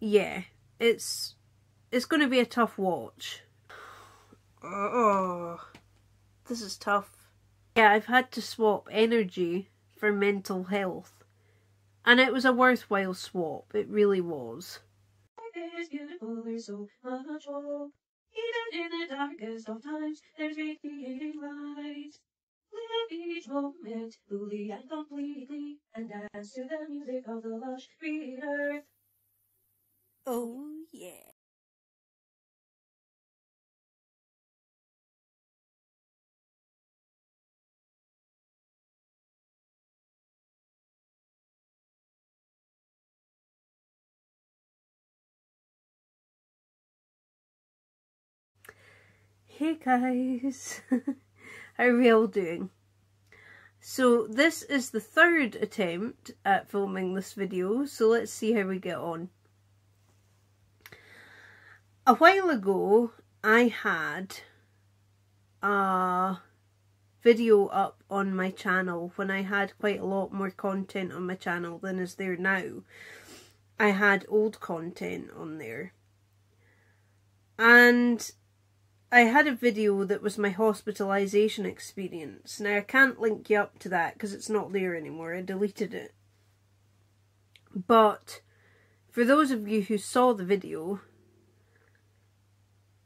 yeah, it's going to be a tough watch. Oh, this is tough. Yeah, I've had to swap energy for mental health. And it was a worthwhile swap. It really was. Life is beautiful, there's so much hope. Even in the darkest of times, there's radiating light. Live each moment fully and completely, and dance to the music of the lush green earth. Oh, yeah. Hey guys, how are we all doing? So this is the third attempt at filming this video, so let's see how we get on. A while ago I had a video up on my channel when I had quite a lot more content on my channel than is there now. I had old content on there. And I had a video that was my hospitalisation experience. Now I can't link you up to that because it's not there anymore. I deleted it. But for those of you who saw the video,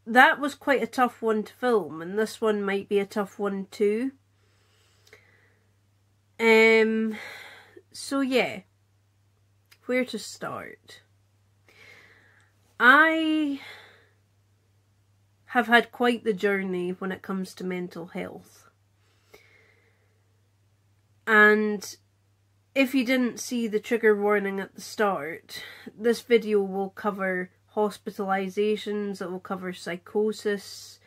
that was quite a tough one to film, and this one might be a tough one too. So yeah, where to start? I have had quite the journey when it comes to mental health. And if you didn't see the trigger warning at the start, this video will cover hospitalizations, it will cover psychosis,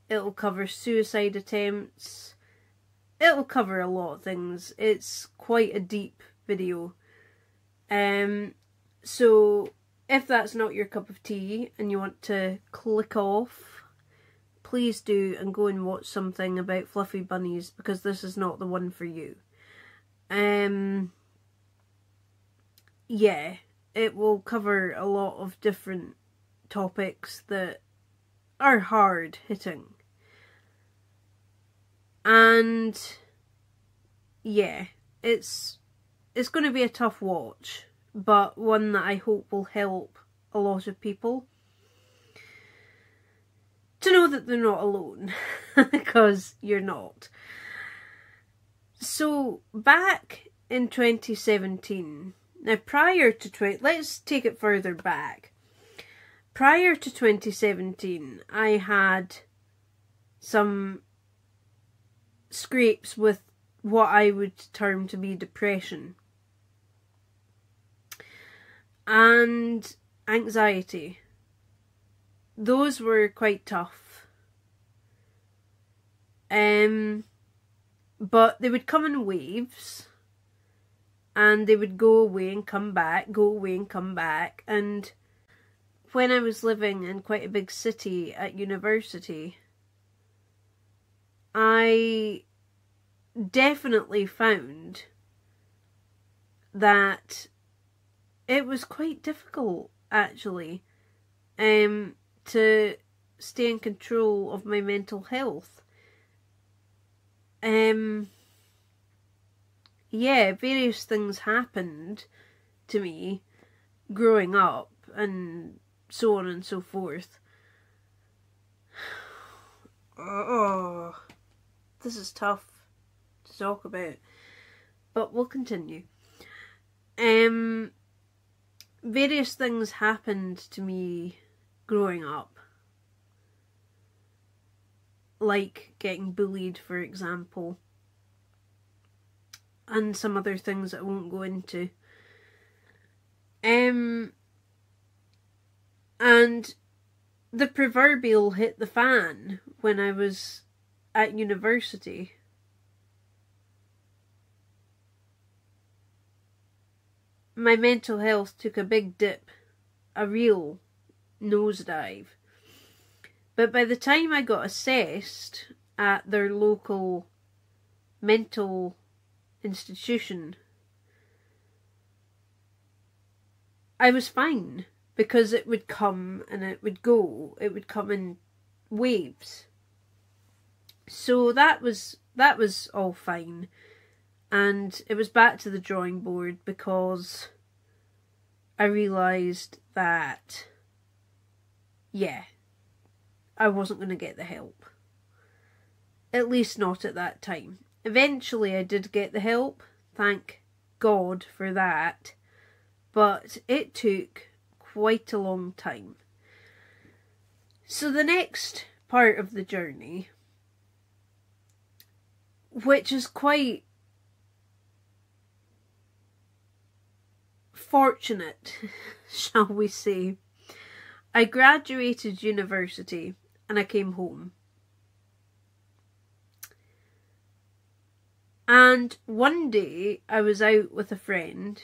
it will cover suicide attempts, it will cover a lot of things. It's quite a deep video. So if that's not your cup of tea and you want to click off, please do and go and watch something about fluffy bunnies, because this is not the one for you. Yeah, it will cover a lot of different topics that are hard hitting. And yeah, it's going to be a tough watch, but one that I hope will help a lot of people to know that they're not alone, because you're not. So back in 2017, now prior to let's take it further back. Prior to 2017, I had some scrapes with what I would term to be depression and anxiety. Those were quite tough. But they would come in waves, and they would go away and come back, go away and come back. And when I was living in quite a big city at university, I definitely found that it was quite difficult, actually, to stay in control of my mental health. Yeah, various things happened to me growing up and so on and so forth. Oh, this is tough to talk about, but we'll continue. Various things happened to me growing up, like getting bullied, for example, and some other things that I won't go into. And the proverbial hit the fan when I was at university. My mental health took a big dip, a real nosedive. But by the time I got assessed at their local mental institution, I was fine. because it would come and it would go. It would come in waves. So that was all fine. And it was back to the drawing board because I realised that, yeah, I wasn't going to get the help. At least not at that time. Eventually I did get the help, thank God for that, but it took quite a long time. So the next part of the journey, which is quite fortunate, shall we say, I graduated university and I came home. And one day I was out with a friend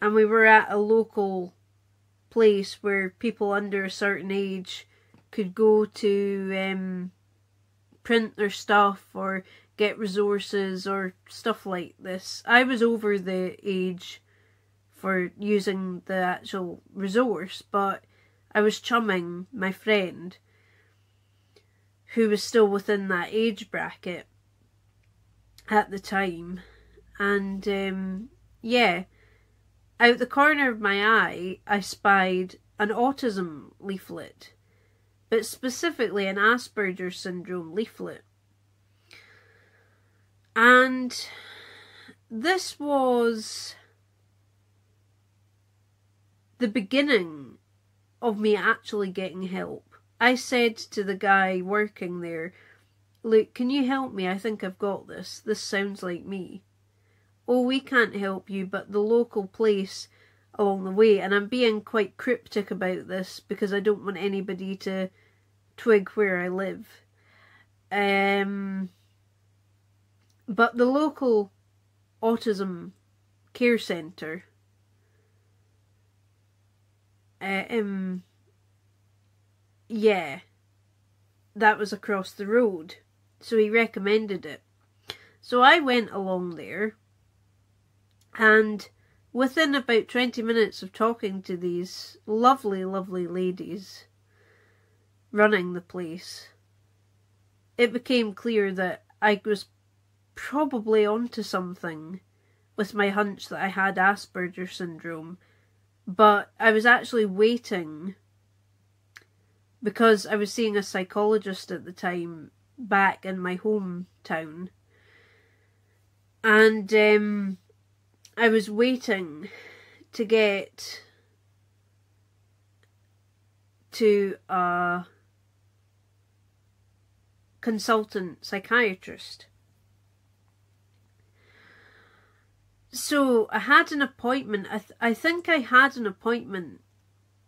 and we were at a local place where people under a certain age could go to print their stuff or get resources or stuff like this. I was over the age for using the actual resource, but I was chumming my friend who was still within that age bracket at the time. And yeah, out the corner of my eye I spied an autism leaflet, but specifically an Asperger's syndrome leaflet. And this was the beginning of me actually getting help. I said to the guy working there, "Look, can you help me? I think I've got this. This sounds like me." "Oh, we can't help you, but the local place along the way," and I'm being quite cryptic about this because I don't want anybody to twig where I live. But the local autism care centre, yeah, that was across the road. So he recommended it. So I went along there, and within about 20 minutes of talking to these lovely, lovely ladies running the place, it became clear that I was probably onto something with my hunch that I had Asperger's syndrome. But I was actually waiting because I was seeing a psychologist at the time back in my hometown, and I was waiting to get to a consultant psychiatrist. So I had an appointment. I think I had an appointment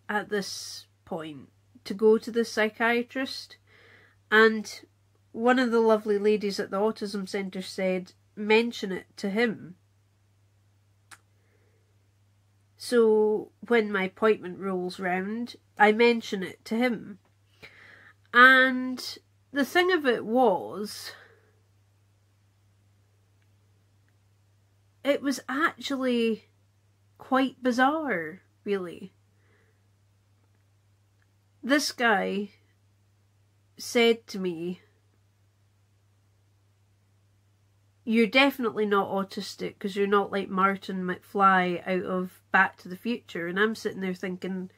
at this point to go to the psychiatrist, and one of the lovely ladies at the autism centre said, "Mention it to him." So when my appointment rolls round, I mention it to him. And the thing of it was, it was actually quite bizarre, really. This guy said to me, "You're definitely not autistic because you're not like Martin McFly out of Back to the Future." And I'm sitting there thinking,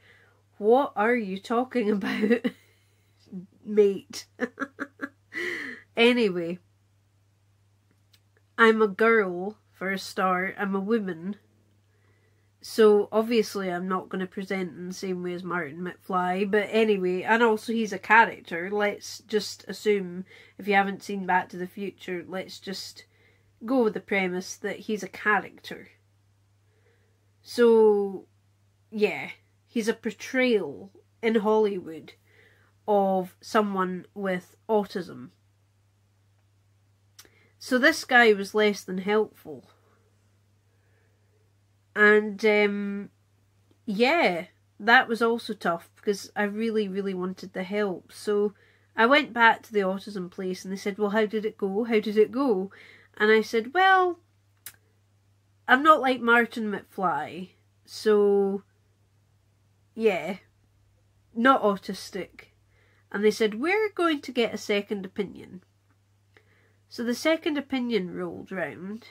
what are you talking about, mate? Anyway, I'm a girl for a start. I'm a woman. So obviously I'm not going to present in the same way as Martin McFly. But anyway, and also he's a character. Let's just assume, if you haven't seen Back to the Future, let's just go with the premise that he's a character. So, yeah, he's a portrayal in Hollywood of someone with autism. So this guy was less than helpful. And, yeah, that was also tough because I really, really wanted the help. So I went back to the autism place and they said, "Well, how did it go? How did it go?" And I said, "Well, I'm not like Martin McFly, So, yeah, not autistic. And they said, we're going to get a second opinion. So the second opinion rolled round,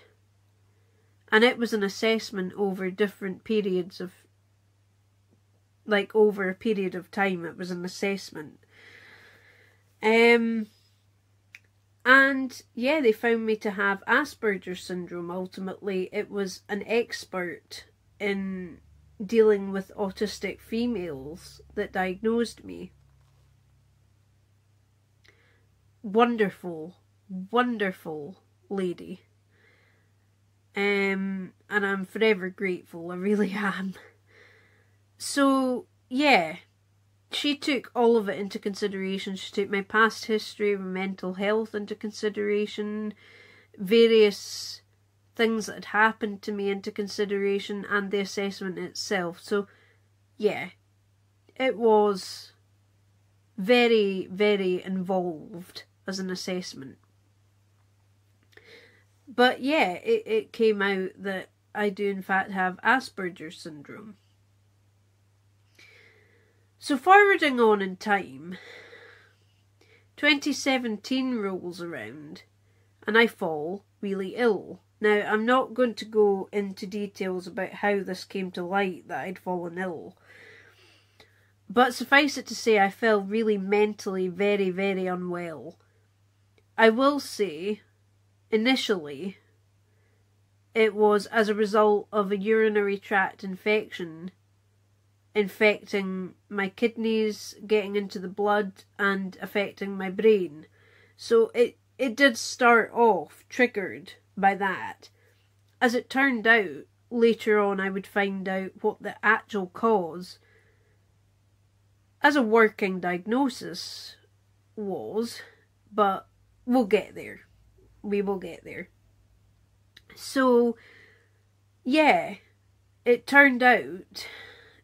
and it was an assessment over different periods of, like over a period of time, it was an assessment. And yeah, they found me to have Asperger's syndrome. Ultimately, it was an expert in dealing with autistic females that diagnosed me. Wonderful, wonderful lady. And I'm forever grateful, I really am. So, yeah, she took all of it into consideration. She took my past history of mental health into consideration, various things that had happened to me into consideration, and the assessment itself. So, yeah, it was very, very involved as an assessment. But yeah, it came out that I do in fact have Asperger's syndrome. So forwarding on in time, 2017 rolls around and I fall really ill. Now, I'm not going to go into details about how this came to light that I'd fallen ill. But suffice it to say, I felt really mentally very, very unwell. I will say, initially, it was as a result of a urinary tract infection infecting my kidneys, getting into the blood and affecting my brain. So it did start off triggered by that. As it turned out, later on I would find out what the actual cause as a working diagnosis was, but we'll get there. We will get there. So, yeah, it turned out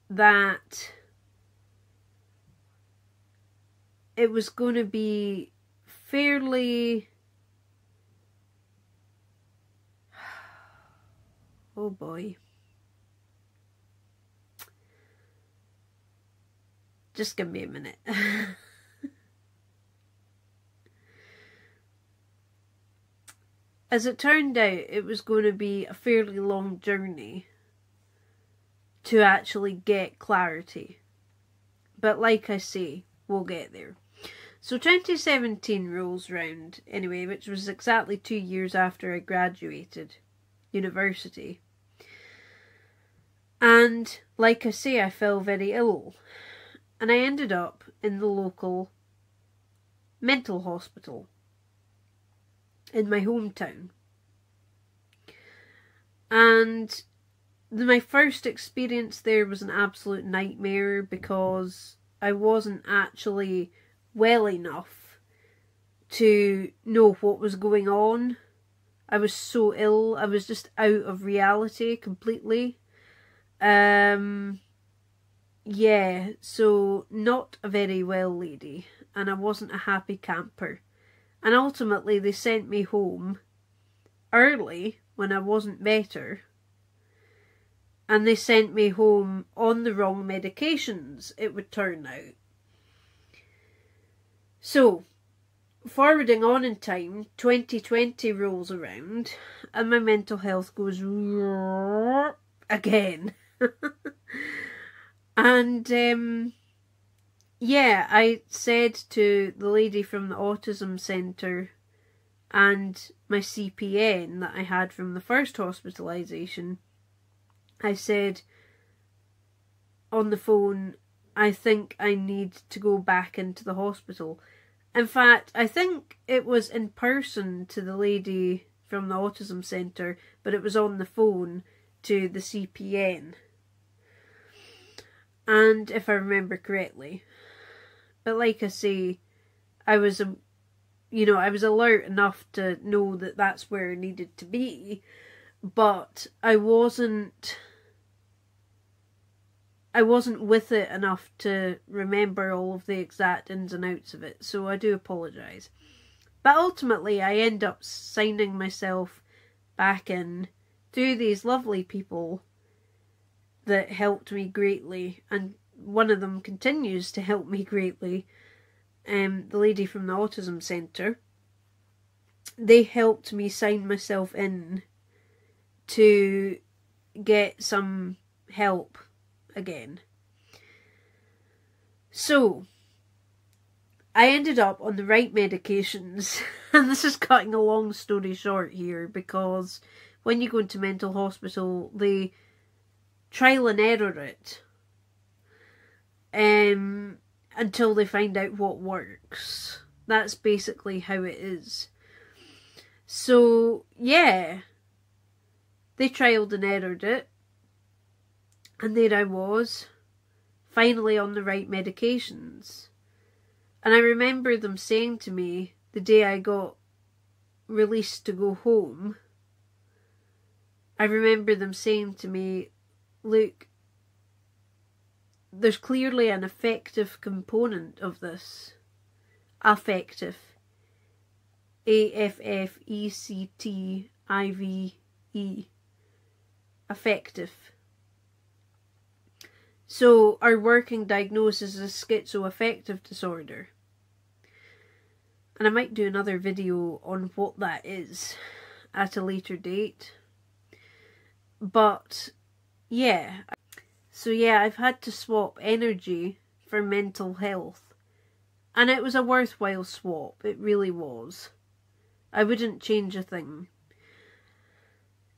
that it was going to be fairly... Oh boy. Just give me a minute. As it turned out, it was going to be a fairly long journey to actually get clarity. But like I say, we'll get there. So 2017 rolls round, anyway, which was exactly 2 years after I graduated university. And like I say, I fell very ill. And I ended up in the local mental hospital in my hometown. And my first experience there was an absolute nightmare because I wasn't actually well enough to know what was going on. I was so ill. I was just out of reality completely. Yeah, so not a very well lady, and I wasn't a happy camper. And ultimately they sent me home early when I wasn't better. And they sent me home on the wrong medications, it would turn out. So, forwarding on in time, 2020 rolls around and my mental health goes again. And yeah, I said to the lady from the autism centre and my CPN that I had from the first hospitalisation, I said on the phone, I think I need to go back into the hospital. In fact, I think it was in person to the lady from the autism centre, but it was on the phone to the CPN. And if I remember correctly. But like I say, I was alert enough to know that that's where I needed to be, but I wasn't with it enough to remember all of the exact ins and outs of it, so I do apologise. But ultimately I end up signing myself back in through these lovely people that helped me greatly, and one of them continues to help me greatly. The lady from the autism centre, they helped me sign myself in to get some help again. So I ended up on the right medications, and this is cutting a long story short here, because when you go into mental hospital, they trial and error it until they find out what works. That's basically how it is. So yeah, they trialed and errored it, and there I was, finally on the right medications. And I remember them saying to me the day I got released to go home, I remember them saying to me, look, there's clearly an affective component of this. Affective. A-F-F-E-C-T-I-V-E. Affective. So our working diagnosis is schizoaffective disorder. And I might do another video on what that is at a later date. But yeah. So yeah, I've had to swap energy for mental health. And it was a worthwhile swap. It really was. I wouldn't change a thing.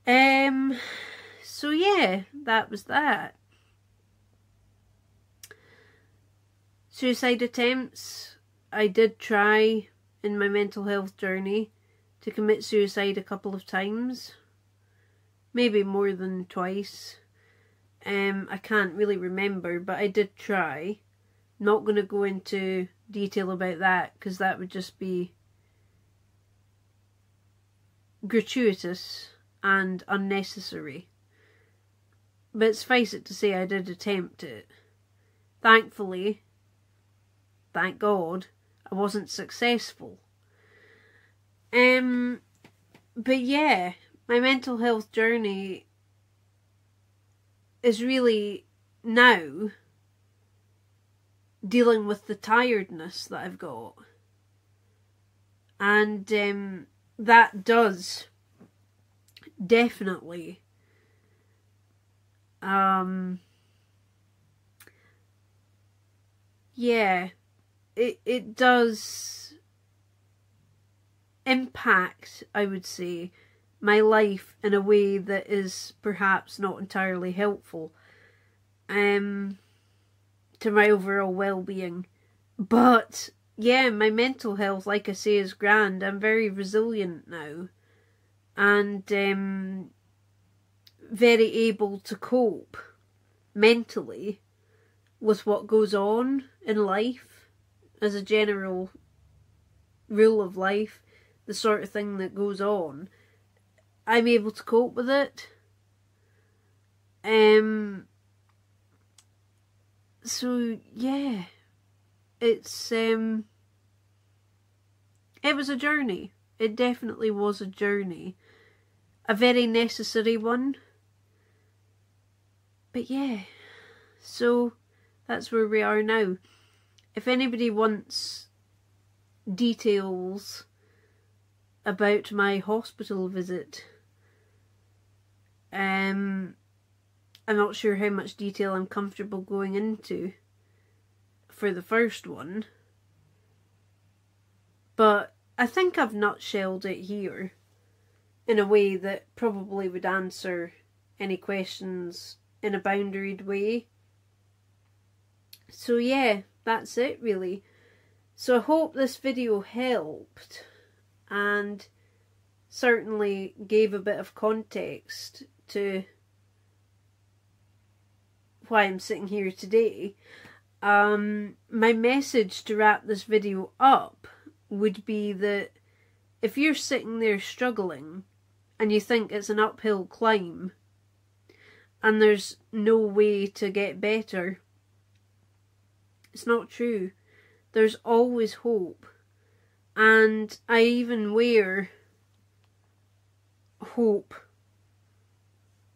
So yeah, that was that. Suicide attempts. I did try in my mental health journey to commit suicide a couple of times. Maybe more than twice. I can't really remember, but I did try. Not going to go into detail about that, because that would just be gratuitous and unnecessary. But suffice it to say, I did attempt it. Thankfully, thank God, I wasn't successful. But yeah, my mental health journey is really now dealing with the tiredness that I've got. And that does definitely yeah, it does impact, I would say, my life in a way that is perhaps not entirely helpful to my overall well-being. But yeah, my mental health, like I say, is grand. I'm very resilient now, and very able to cope mentally with what goes on in life as a general rule of life. The sort of thing that goes on, I'm able to cope with it. So yeah, it's it was a journey. It definitely was a journey, a very necessary one. But yeah, so that's where we are now. If anybody wants details about my hospital visit, I'm not sure how much detail I'm comfortable going into for the first one, but I think I've nutshelled it here in a way that probably would answer any questions in a boundaried way. So yeah, that's it really. So I hope this video helped and certainly gave a bit of context to why I'm sitting here today. My message to wrap this video up would be that if you're sitting there struggling and you think it's an uphill climb and there's no way to get better, it's not true. There's always hope. And I even wear hope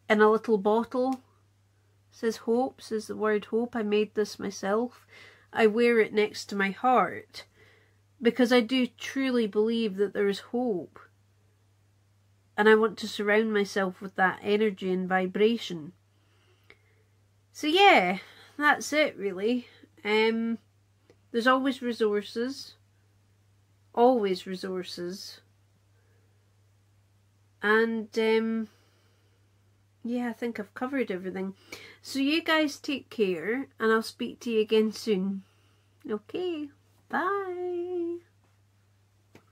in a little bottle Says hope, says the word hope. I made this myself. I wear it next to my heart because I do truly believe that there is hope. And I want to surround myself with that energy and vibration. So yeah, that's it really. There's always resources. Always resources. And yeah, I think I've covered everything. So you guys take care, and I'll speak to you again soon. Okay, bye.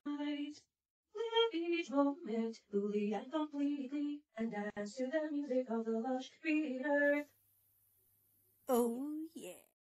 Live each moment fully and completely, and dance to the music of the lush green earth. Oh yeah.